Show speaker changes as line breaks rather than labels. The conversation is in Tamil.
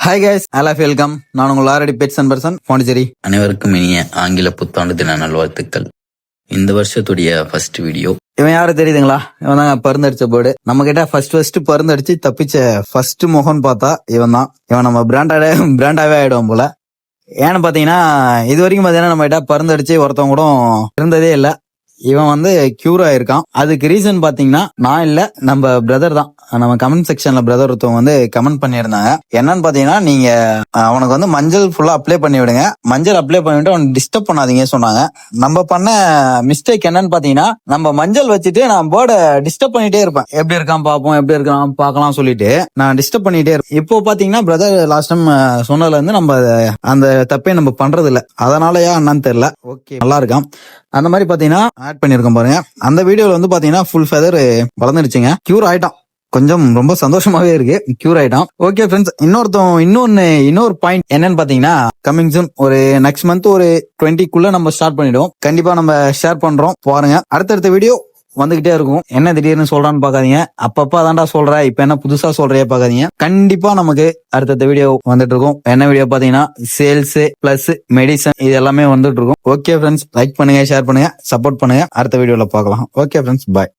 ஹாய் கைஸ், எல்லா வெல்கம். நான் உங்கள் already pets and person Pondicherry.
அனைவருக்கும் இனிய ஆங்கில புத்தாண்டு தின நல்வாழ்த்துக்கள். இந்த வருஷத்துடைய ஃபர்ஸ்ட் வீடியோ.
இவன் யாரும் தெரியுதுங்களா? இவன் தாங்க பருந்தடிச்ச போர்டு. நம்ம கிட்ட ஃபர்ஸ்ட் பருந்தடிச்சு தப்பிச்ச ஃபர்ஸ்ட் முகம்னு பார்த்தா இவன் தான். இவன் நம்ம பிராண்டாவே ஆயிடுவோம் போல. ஏன்னு பாத்தீங்கன்னா இது வரைக்கும் பாத்தீங்கன்னா நம்ம கிட்ட பருந்தடிச்சு ஒருத்தவங்க கூட இருந்ததே இல்லை. இவன் வந்து கியூர் ஆயிருக்கான். அதுக்கு ரீசன் பாத்தீங்கன்னா நான் இல்ல, நம்ம பிரதர் தான். நம்ம கமெண்ட் செக்ஷன்ல பிரதர் ஒருத்தவங்க வந்து கமெண்ட் பண்ணியிருந்தாங்க. என்னன்னு பாத்தீங்கன்னா, நீங்க அவனுக்கு வந்து மஞ்சள் ஃபுல்லா அப்ளை பண்ணி விடுங்க, மஞ்சள் அப்ளை பண்ணிவிட்டு அவனுக்கு டிஸ்டர்ப் பண்ணாதீங்க சொன்னாங்க. நம்ம பண்ண மிஸ்டேக் என்னன்னு பாத்தீங்கன்னா, நம்ம மஞ்சள் வச்சுட்டு நான் போர்டை டிஸ்டர்ப் பண்ணிட்டே இருப்பேன். எப்படி இருக்கான் பாப்போம், எப்படி இருக்கான் பாக்கலாம் சொல்லிட்டு நான் டிஸ்டர்ப் பண்ணிட்டே இருப்பேன். இப்போ பாத்தீங்கன்னா பிரதர் லாஸ்ட் டைம் சொன்னதுல இருந்து நம்ம அந்த தப்பே நம்ம பண்றது இல்ல. அதனாலயா என்னன்னு தெரியல. ஓகே, நல்லா இருக்கான். அந்த மாதிரி பாத்தீங்கன்னா ஆட் பண்ணிருக்கோம் பாருங்க. அந்த வீடியோல வந்து பாத்தீங்கன்னா ஃபுல் ஃபெதர் வளர்ந்துருச்சுங்க. கியூர் ஆயிட்டான். கொஞ்சம் ரொம்ப சந்தோஷமாவே இருக்கு, கியூர் ஆயிட்டான். ஓகே ஃப்ரெண்ட்ஸ், இன்னொரு பாயிண்ட் என்னன்னு பாத்தீங்கன்னா, கமிங் சூன் ஒரு நெக்ஸ்ட் மந்த் ஒரு 20க்குள்ள நம்ம ஸ்டார்ட் பண்ணிடுவோம். கண்டிப்பா நம்ம ஷேர் பண்றோம், பாருங்க. அடுத்தடுத்த வீடியோ வந்துகிட்டே இருக்கும். என்ன திடீர்னு சொல்றான்னு பாக்காதீங்க. அப்பப்ப அதான்டா சொல்ற, இப்ப என்ன புதுசா சொல்றே பாக்காதீங்க. கண்டிப்பா நமக்கு அடுத்தடுத்த வீடியோ வந்துட்டு இருக்கும். என்ன வீடியோ பாத்தீங்கன்னா சேல்ஸ் பிளஸ் மெடிசன் இது எல்லாமே வந்துட்டு இருக்கும். ஓகே ஃப்ரெண்ட்ஸ், லைக் பண்ணுங்க, ஷேர் பண்ணுங்க, சப்போர்ட் பண்ணுங்க. அடுத்த வீடியோல பார்க்கலாம். ஓகே ஃப்ரெண்ட்ஸ், பாய்.